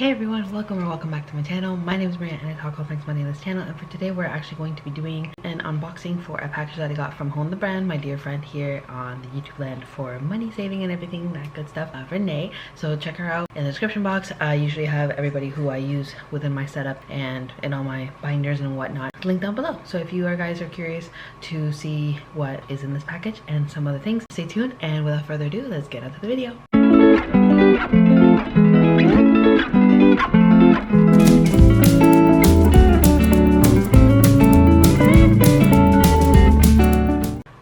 Hey everyone, welcome back to my channel. My name is Maria and I talk all things money on this channel, and for today we're actually going to be doing an unboxing for a package that I got from HONED the brand, my dear friend here on the YouTube land for money saving and everything, that good stuff, Renee. So check her out in the description box. I usually have everybody who I use within my setup and in all my binders and whatnot linked down below. So if you guys are curious to see what is in this package and some other things, stay tuned, and without further ado, let's get into the video.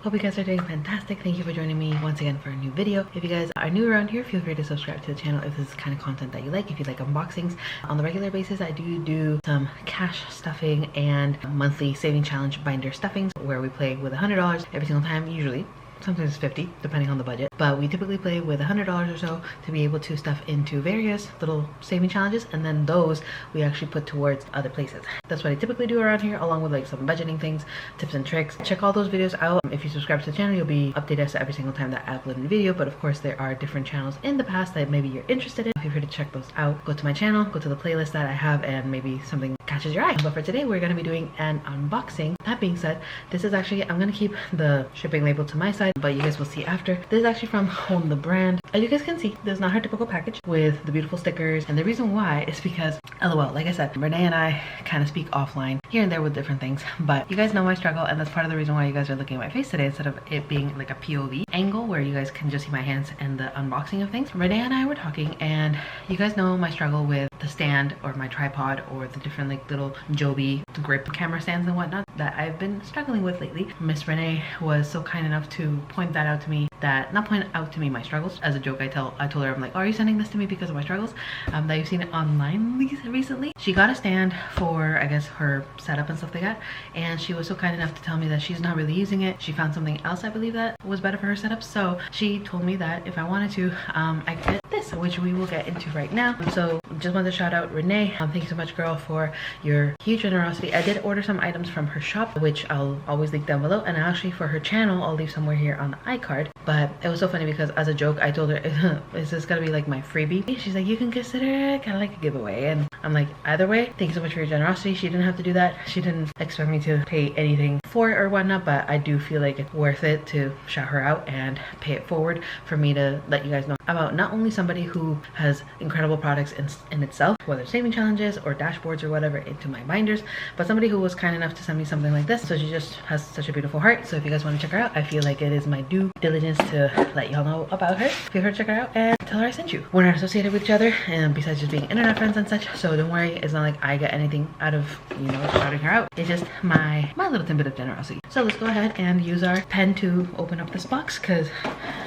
Hope you guys are doing fantastic. Thank you for joining me once again for a new video. If you guys are new around here, feel free to subscribe to the channel if this is the kind of content that you like. If you like unboxings on the regular basis, I do some cash stuffing and monthly saving challenge binder stuffings where we play with $100 every single time, usually. Sometimes it's 50 depending on the budget, but we typically play with $100 or so to be able to stuff into various little saving challenges, and then those we actually put towards other places. That's what I typically do around here, along with like some budgeting things, tips and tricks. Check all those videos out. If you subscribe to the channel, you'll be updated as to every single time that I upload a video, but of course there are different channels in the past that maybe you're interested in. Feel free to check those out. Go to my channel, go to the playlist that I have, and maybe something catches your eye. But for today we're going to be doing an unboxing. That being said, this is actually, I'm going to keep the shipping label to my side, but you guys will see after. This is actually from HONED the brand. As you guys can see, this is not her typical package with the beautiful stickers, and the reason why is because, LOL, like I said, Renee and I kind of speak offline here and there with different things, but you guys know my struggle, and that's part of the reason why you guys are looking at my face today instead of it being like a POV angle where you guys can just see my hands and the unboxing of things. Renee and I were talking, and you guys know my struggle with the stand or my tripod or the different like little Joby grip camera stands and whatnot that I've been struggling with lately. Miss Renee was so kind enough to point that out to me, not point out to me my struggles. As a joke, I told her, I'm like, oh, are you sending this to me because of my struggles? That you've seen it online recently. She got a stand for, I guess, her setup and stuff like that, and she was so kind enough to tell me that she's not really using it. She found something else, I believe, that was better for her setup, so she told me that if I wanted to, I could get this, which we will get into right now. So just wanted to shout out Renee. Thank you so much, girl, for your huge generosity. I did order some items from her shop, which I'll always link down below, and actually for her channel I'll leave somewhere here on the iCard. But it was so funny because as a joke I told her, is this gonna be like my freebie? She's like, you can consider it kind of like a giveaway, and I'm like, either way, thank you so much for your generosity. She didn't have to do that. She didn't expect me to pay anything for it or whatnot, but I do feel like it's worth it to shout her out and pay it forward for me to let you guys know about not only somebody who has incredible products in itself, whether saving challenges or dashboards or whatever, into my binders, but somebody who was kind enough to send me something like this. So she just has such a beautiful heart. So if you guys want to check her out, I feel like it is my due diligence to let y'all know about her. Feel free to check her out and tell her I sent you. We're not associated with each other, and besides just being internet friends and such, so don't worry, it's not like I get anything out of, you know, shouting her out. It's just my little tidbit of generosity. So let's go ahead and use our pen to open up this box, because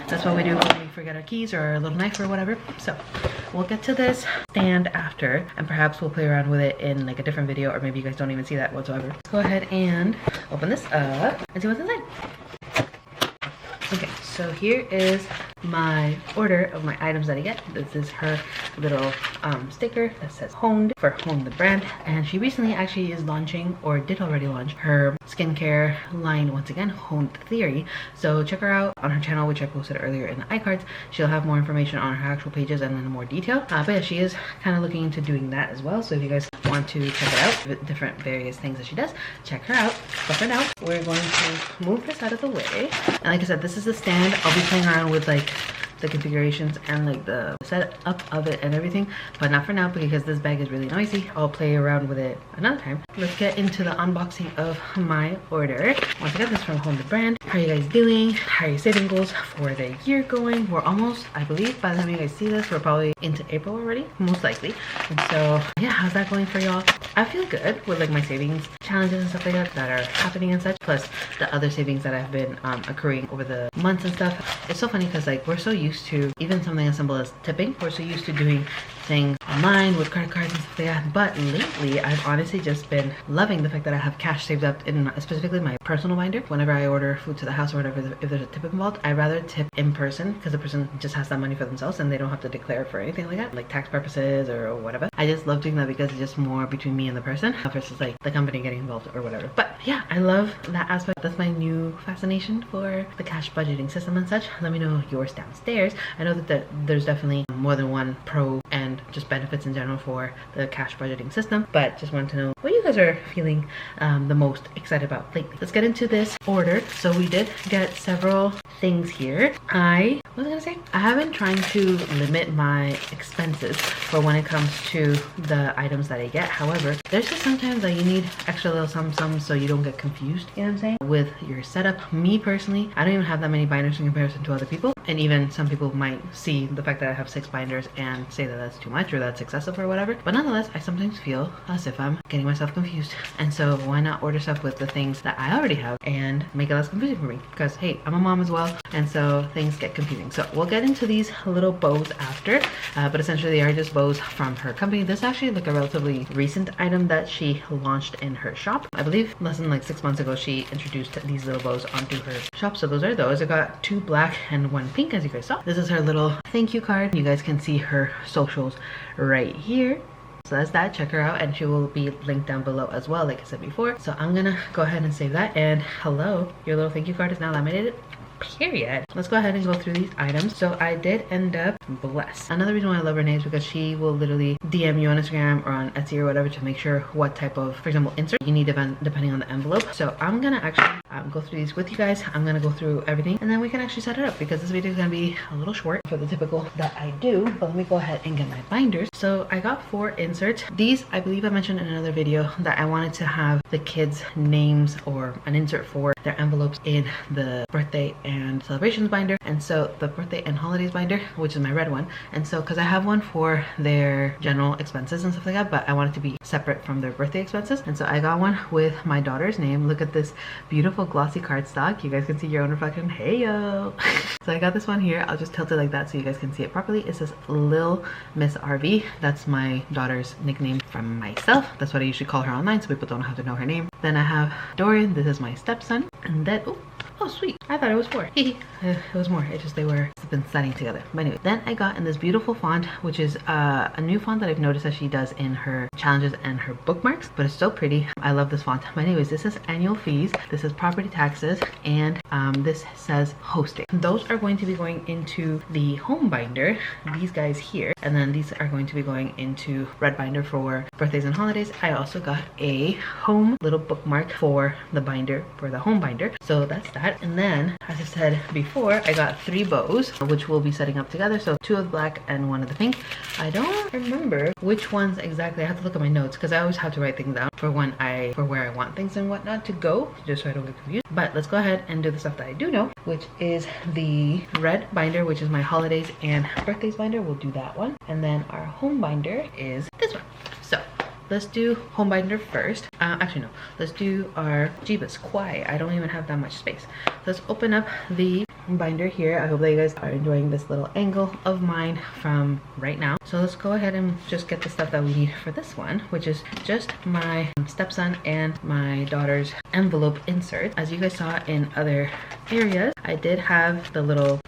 that's what we do when we forget our keys or our little knife or whatever. So we'll get to this stand after, and perhaps we'll play around with it in like a different video, or maybe you guys don't even see that whatsoever. Let's go ahead and open this up and see what's inside. Okay, so here is my order of my items that I get. This is her little sticker that says HONED for HONED the brand, and she recently actually is launching, or did already launch, her skincare line once again, HONED Theory. So check her out on her channel, which I posted earlier in the iCards. She'll have more information on her actual pages and then more detail, but yeah, she is kind of looking into doing that as well. So if you guys want to check it out, different various things that she does, check her out. But for now, we're going to move this out of the way, and like I said, this is the stand. I'll be playing around with like the configurations and like the setup of it and everything, but not for now because this bag is really noisy. I'll play around with it another time. Let's get into the unboxing of my order. Once again, this is from HONED the brand. How are you guys doing? How are your saving goals for the year going? We're almost, I believe, by the time you guys see this, we're probably into April already, most likely. And so yeah, how's that going for y'all? I feel good with like my savings challenges and stuff like that are happening and such, plus the other savings that I've been accruing over the months and stuff. It's so funny because like we're so used to even something as simple as tipping. We're so used to doing things online with credit cards and stuff like that, but lately I've honestly just been loving the fact that I have cash saved up in specifically my personal binder. Whenever I order food to the house or whatever, if there's a tip involved, I'd rather tip in person because the person just has that money for themselves and they don't have to declare for anything like that, like tax purposes or whatever. I just love doing that because it's just more between me and the person versus like the company getting involved or whatever. But yeah, I love that aspect. That's my new fascination for the cash budgeting system and such. Let me know yours downstairs. I know that there's definitely more than one pro and just benefits in general for the cash budgeting system, but just wanted to know what you guys are feeling the most excited about lately. Let's get into this order. So we did get several things here. I have been trying to limit my expenses for when it comes to the items that I get. However, there's just sometimes that you need extra little some so you don't get confused, you know what I'm saying, with your setup. Me personally, I don't even have that many binders in comparison to other people, and even some people might see the fact that I have 6 binders and say that that's too much or that's excessive or whatever, but nonetheless I sometimes feel as if I'm getting myself confused. And so why not order stuff with the things that I already have and make it less confusing for me, because hey, I'm a mom as well, and so things get confusing. So we'll get into these little bows after, but essentially they are just bows from her company. This is actually like a relatively recent item that she launched in her shop. I believe less than like 6 months ago she introduced these little bows onto her shop. So those are those. I got 2 black and 1 pink, as you guys saw. This is her little thank you card. You guys can see her socials right here. So that's that. Check her out, and she will be linked down below as well, like I said before. So I'm gonna go ahead and save that, and hello, your little thank you card is now laminated. Period. Let's go ahead and go through these items. So I did end up blessed. Another reason why I love Renee is because she will literally DM you on Instagram or on Etsy or whatever to make sure what type of, for example, insert you need depending on the envelope. So I'm gonna actually go through these with you guys. I'm gonna go through everything, and then we can actually set it up, because this video is gonna be a little short for the typical that I do. But let me go ahead and get my binders. So I got 4 inserts. These, I believe I mentioned in another video that I wanted to have the kids' names or an insert for their envelopes in the birthday and celebrations binder, and so the birthday and holidays binder, which is my red one. And so because I have one for their general expenses and stuff like that, but I want it to be separate from their birthday expenses, and so I got one with my daughter's name. Look at this beautiful glossy cardstock. You guys can see your own reflection. Hey yo. So I got this one here. I'll just tilt it like that so you guys can see it properly. It says Lil Miss RV. That's my daughter's nickname from myself. That's what I usually call her online, so people don't have to know her name. Then I have Dorian. This is my stepson. And then oh sweet, I thought it was 4. It was more. It's just it's been sliding together. But anyway, then I got in this beautiful font, which is a new font that I've noticed that she does in her challenges and her bookmarks, but it's so pretty. I love this font. But anyways, this is annual fees, this is property taxes, and this says hosting. Those are going to be going into the home binder, these guys here, and then these are going to be going into red binder for birthdays and holidays. I also got a home little bookmark for the binder, for the home binder. So that's that. And then, as I said before, I got 3 bows, which we'll be setting up together. So 2 of the black and 1 of the pink. I don't remember which ones exactly. I have to look at my notes, because I always have to write things down for where I want things and whatnot to go, just so I don't get confused. But let's go ahead and do the stuff that I do know, which is the red binder, which is my holidays and birthdays binder. We'll do that one. And then our home binder is this one. So let's do home binder first. Actually no, let's do our Jeebus. Quiet. I don't even have that much space. Let's open up the binder here. I hope that you guys are enjoying this little angle of mine from right now. So let's go ahead and just get the stuff that we need for this one, which is just my stepson and my daughter's envelope insert. As you guys saw in other areas, I did have the little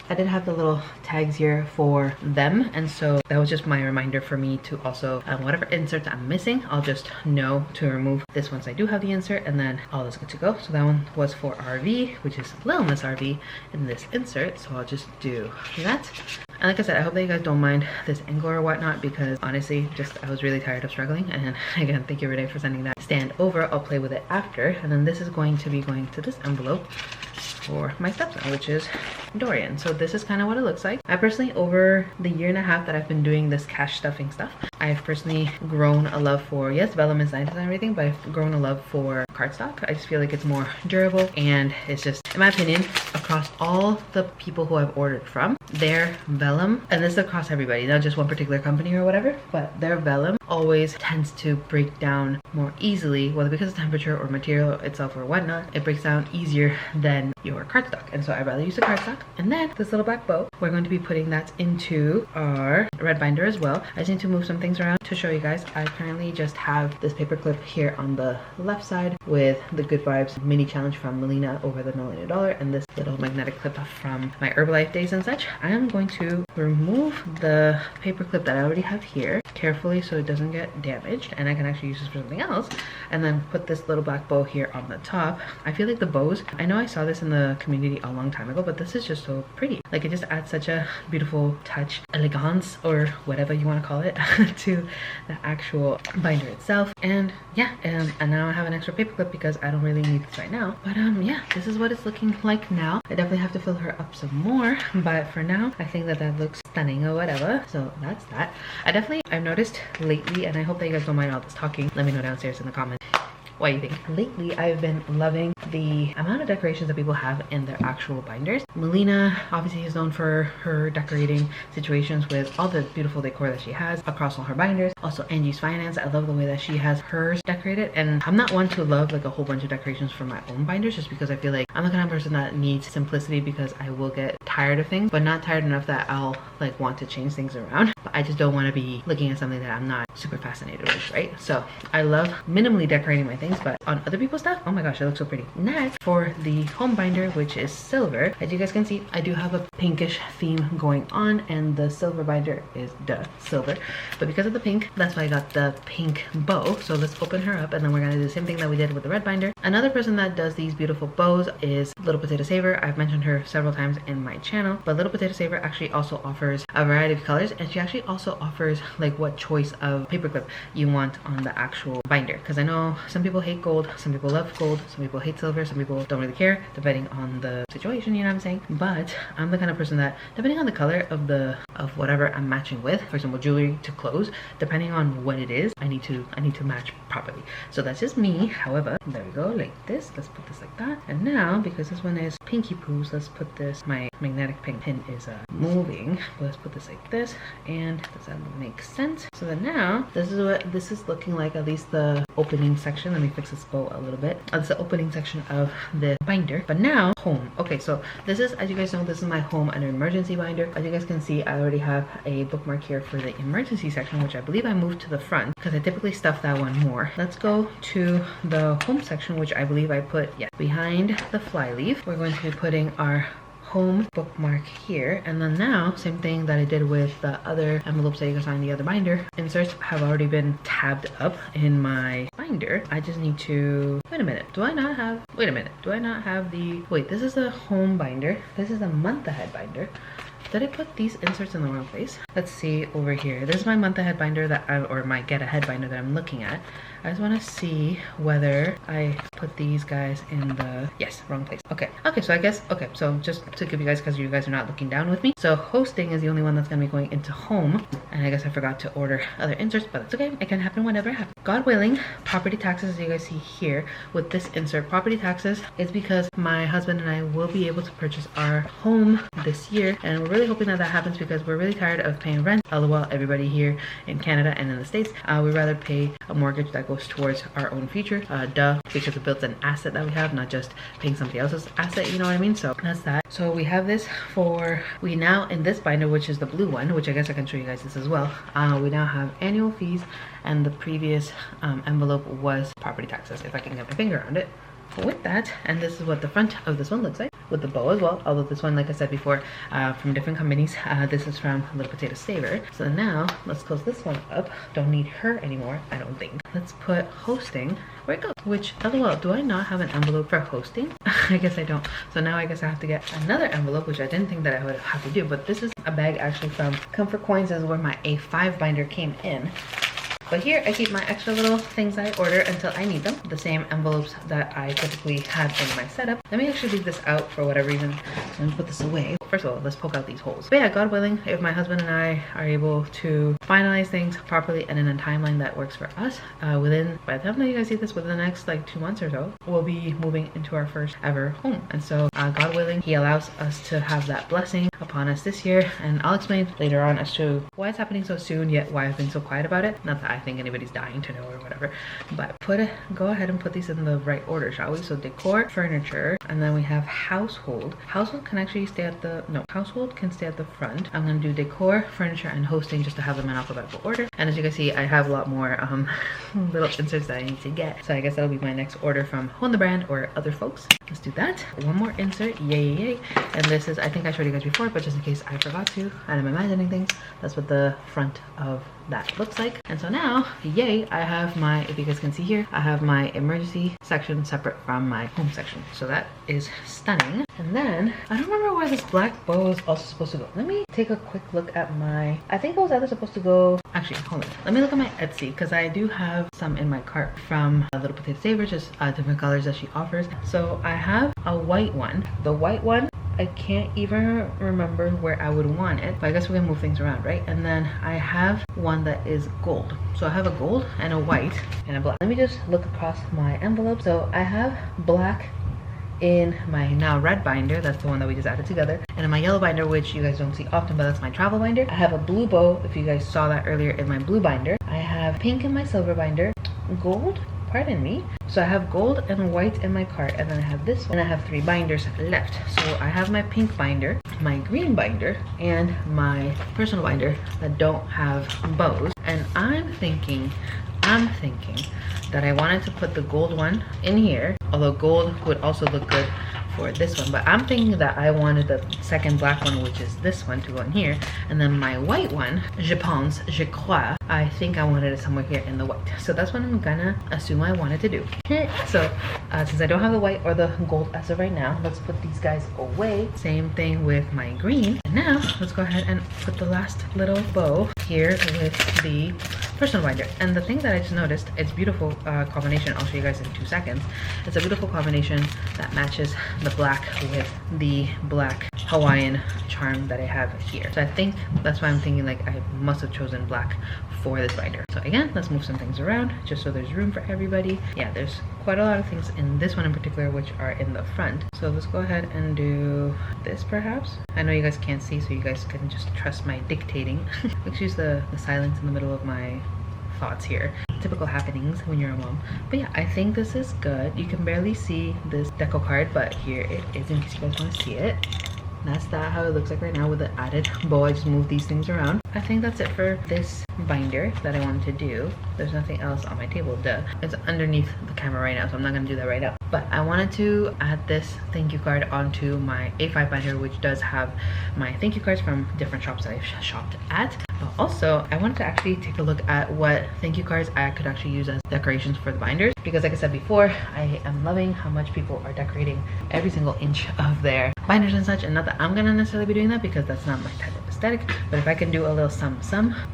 tags here for them, and so that was just my reminder for me to also whatever inserts I'm missing, I'll just know to remove this once I do have the insert, and then all is good to go. So that one was for RV, which is Little Miss RV in this insert, so I'll just do that. And like I said, I hope that you guys don't mind this angle or whatnot, because honestly, I was really tired of struggling. And again, thank you Renee for sending that stand over. I'll play with it after. And then this is going to be going to this envelope for my stepson, which is Dorian. So this is kind of what it looks like. I personally, over the 1.5 years that I've been doing this cash stuffing stuff, I've personally grown a love for, yes, development science and everything, but I've grown a love for cardstock. I just feel like it's more durable, and it's just, in my opinion, across all the people who I've ordered from, their vellum, and this is across everybody, not just one particular company or whatever, but their vellum always tends to break down more easily, whether because of temperature or material itself or whatnot. It breaks down easier than your cardstock, and so I'd rather use the cardstock. And then this little black bow, we're going to be putting that into our red binder as well. I just need to move some things around to show you guys. I currently just have this paper clip here on the left side with the Good Vibes mini challenge from Melina over the $1 million and this little magnetic clip from my Herbalife days and such. I am going to remove the paper clip that I already have here carefully so it doesn't get damaged, and I can actually use this for something else, and then put this little black bow here on the top. I feel like the bows, I know I saw this in the community a long time ago, but this is just so pretty. Like, it just adds such a beautiful touch, elegance, or whatever you want to call it to the actual binder itself. And yeah, and now I have an extra paper clip because I don't really need this right now. But yeah, this is what it's looking like now. I definitely have to fill her up some more, but for now I think that looks stunning or whatever. So that's that. I've noticed lately, and I hope that you guys don't mind all this talking, let me know downstairs in the comments what you think. Lately, I've been loving the amount of decorations that people have in their actual binders. Melina obviously is known for her decorating situations with all the beautiful decor that she has across all her binders. Also, Angie's Finance, I love the way that she has hers decorated. And I'm not one to love like a whole bunch of decorations for my own binders, just because I feel like I'm the kind of person that needs simplicity, because I will get tired of things, but not tired enough that I'll like want to change things around. But I just don't want to be looking at something that I'm not super fascinated with, right? So I love minimally decorating my things, but on other people's stuff, oh my gosh, it looks so pretty. Next, for the home binder, which is silver, as you guys can see, I do have a pinkish theme going on, and the silver binder is silver. But because of the pink, that's why I got the pink bow. So let's open her up, and then we're gonna do the same thing that we did with the red binder. Another person that does these beautiful bows is Little Potato Saver. I've mentioned her several times in my channel, but Little Potato Saver actually also offers a variety of colors, and she actually also offers like what choice of paperclip you want on the actual binder. Because I know some people hate gold, some people love gold, some people hate silver, some people don't really care, depending on the situation, you know what I'm saying? But I'm the kind of person that, depending on the color of whatever I'm matching with, for example jewelry to clothes, depending on what it is, I need to match properly. So that's just me. However, there we go, like this. Let's put this like that. And now, because this one is pinky poos, let's put this, my magnetic pink pin is moving, but let's put this like this. And does that make sense? So then now, this is what this is looking like, at least the opening section. Let me fix this bow a little bit. That's the opening section of the binder. But now, home. Okay, so this is, as you guys know, this is my home and emergency binder. As you guys can see, I already have a bookmark here for the emergency section, which I believe I moved to the front because I typically stuff that one more. Let's go to the home section, which I believe I put, yeah, behind the fly leaf. We're going to be putting our home bookmark here, and then now same thing that I did with the other envelopes that you guys saw in the other binder. Inserts have already been tabbed up in my binder. I just need to wait a minute, do I not have the wait, this is the home binder, this is the month ahead binder. Did I put these inserts in the wrong place? Let's see over here. This is my month ahead binder that or my get ahead binder that I'm looking at. I just want to see whether I put these guys in the, yes, wrong place. Okay, so I guess, okay, so just to give you guys, because you guys are not looking down with me. So hosting is the only one that's going to be going into home. And I guess I forgot to order other inserts, but it's okay. It can happen whenever it happens. God willing, property taxes, as you guys see here with this insert, property taxes is because my husband and I will be able to purchase our home this year. And we're really hoping that happens because we're really tired of paying rent. LOL, everybody here in Canada and in the States, we'd rather pay a mortgage that goes towards our own future, because it builds an asset that we have, not just paying somebody else's asset, you know what I mean? So that's that. So we have this we now, in this binder, which is the blue one, which I guess I can show you guys this as well, we now have annual fees, and the previous envelope was property taxes, if I can get my finger around it. With that, and this is what the front of this one looks like with the bow as well, although this one, like I said before, from different companies. This is from Little Potato Saver. So now let's close this one up. Don't need her anymore, I don't think. Let's put hosting where it goes, which, lol, do I not have an envelope for hosting? I guess I don't. So now I guess I have to get another envelope, which I didn't think that I would have to do, but this is a bag actually from Comfort Coins, is where my A5 binder came in. But here I keep my extra little things I order until I need them. The same envelopes that I typically have in my setup. Let me actually leave this out for whatever reason. Let me put this away. First of all, let's poke out these holes. But yeah, God willing, if my husband and I are able to finalize things properly and in a timeline that works for us, by the time that you guys see this, within the next like 2 months or so, we'll be moving into our first ever home. And so God willing, he allows us to have that blessing upon upon us this year, and I'll explain later on as to why it's happening so soon, yet why I've been so quiet about it. Not that I think anybody's dying to know or whatever, but go ahead and put these in the right order, shall we? So decor, furniture, and then we have household. Household can actually stay at the, no, household can stay at the front. I'm gonna do decor, furniture, and hosting just to have them in alphabetical order. And as you can see, I have a lot more little inserts that I need to get. So I guess that'll be my next order from HONED the brand or other folks. Let's do that. One more insert, yay. And this is, I think I showed you guys before, but just in case I forgot to, and I'm imagining things, that's what the front of that looks like. And so now, yay, I have my, if you guys can see here, I have my emergency section separate from my home section. So that is stunning. And then I don't remember where this black bow is also supposed to go. Let me take a quick look at my, I think it was either supposed to go, actually hold on, let me look at my Etsy, because I do have some in my cart from Little Potato Savers, just different colors that she offers. So I have a white one. The white one, I can't even remember where I would want it, but I guess we're gonna move things around, right? And then I have one that is gold. So I have a gold and a white and a black. Let me just look across my envelope. So I have black in my now red binder, that's the one that we just added together, and in my yellow binder, which you guys don't see often, but that's my travel binder. I have a blue bow, if you guys saw that earlier, in my blue binder. I have pink in my silver binder, gold, pardon me. So I have gold and white in my cart, and then I have this one, and I have 3 binders left. So I have my pink binder, my green binder, and my personal binder that don't have bows. And I'm thinking that I wanted to put the gold one in here, although gold would also look good for this one, but I'm thinking that I wanted the second black one, which is this one, to go in here, and then my white one, je pense, je crois, I think I wanted it somewhere here in the white. So that's what I'm gonna assume I wanted to do. So since I don't have the white or the gold as of right now, let's put these guys away. Same thing with my green. And now let's go ahead and put the last little bow here with the personal binder. And the thing that I just noticed, it's beautiful combination. I'll show you guys in 2 seconds. It's a beautiful combination that matches the black with the black Hawaiian charm that I have here. So I think that's why I'm thinking like I must have chosen black for this binder. So again, let's move some things around just so there's room for everybody. Yeah, there's quite a lot of things in this one in particular which are in the front. So let's go ahead and do this perhaps. I know you guys can't see, so you guys can just trust my dictating. Excuse the silence in the middle of my thoughts here. Typical happenings when you're a mom. But yeah, I think this is good. You can barely see this deco card, but here it is in case you guys want to see it. That's how it looks like right now with the added bow. I just moved these things around. I think that's it for this binder that I wanted to do. There's nothing else on my table. Duh. It's underneath the camera right now, so I'm not gonna do that right now. But I wanted to add this thank you card onto my A5 binder, which does have my thank you cards from different shops that I've shopped at. But also, I wanted to actually take a look at what thank you cards I could actually use as decorations for the binders. Because like I said before, I am loving how much people are decorating every single inch of their binders and such. And not that I'm gonna necessarily be doing that because that's not my type of aesthetic, but if I can do a little some,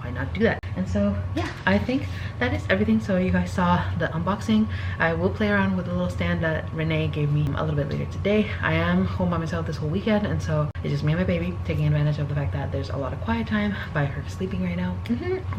why not do that? And so yeah, I think that is everything. So you guys saw the unboxing. I will play around with the little stand that Renee gave me a little bit later today. I am home by myself this whole weekend, and so it's just me and my baby, taking advantage of the fact that there's a lot of quiet time by her sleeping right now.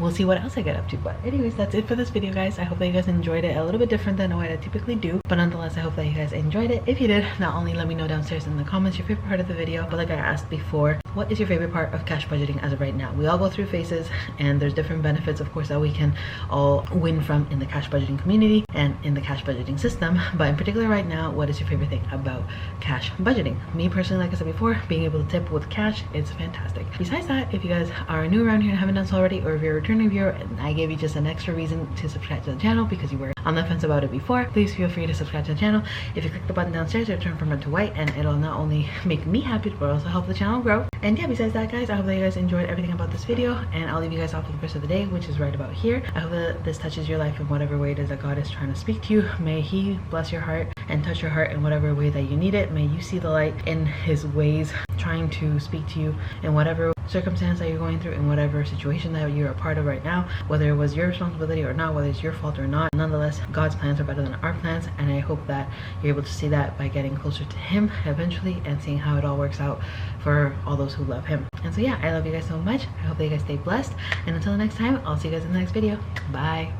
We'll see what else I get up to. But anyways, that's it for this video, guys. I hope that you guys enjoyed it. A little bit different than what I typically do, but nonetheless, I hope that you guys enjoyed it. If you did, not only let me know downstairs in the comments your favorite part of the video, but like I asked before, what is your favorite part of cash budgeting as of right now? We all go through phases, and there's different benefits, of course, that we can all win from in the cash budgeting community and in the cash budgeting system. But in particular right now, what is your favorite thing about cash budgeting? Me personally, like I said before, being able to tip with cash, it's fantastic. Besides that, if you guys are new around here and haven't done so already, or if you're a returning viewer and I gave you just an extra reason to subscribe to the channel because you were on the fence about it before, please feel free to subscribe to the channel. If you click the button downstairs, it'll turn from red to white, and it'll not only make me happy but also help the channel grow. And yeah, besides that, guys, I hope that you guys enjoyed everything about this video, and I'll leave you guys off with the rest of the day, which is right about here. I hope that this touches your life in whatever way it is that God is trying to speak to you. May he bless your heart and touch your heart in whatever way that you need it. May you see the light in his ways trying to speak to you in whatever circumstance that you're going through, in whatever situation that you're a part of right now, whether it was your responsibility or not, whether it's your fault or not. Nonetheless, God's plans are better than our plans, and I hope that you're able to see that by getting closer to him eventually and seeing how it all works out for all those who love him. And so yeah, I love you guys so much. I hope that you guys stay blessed, and until next time, I'll see you guys in the next video. Bye.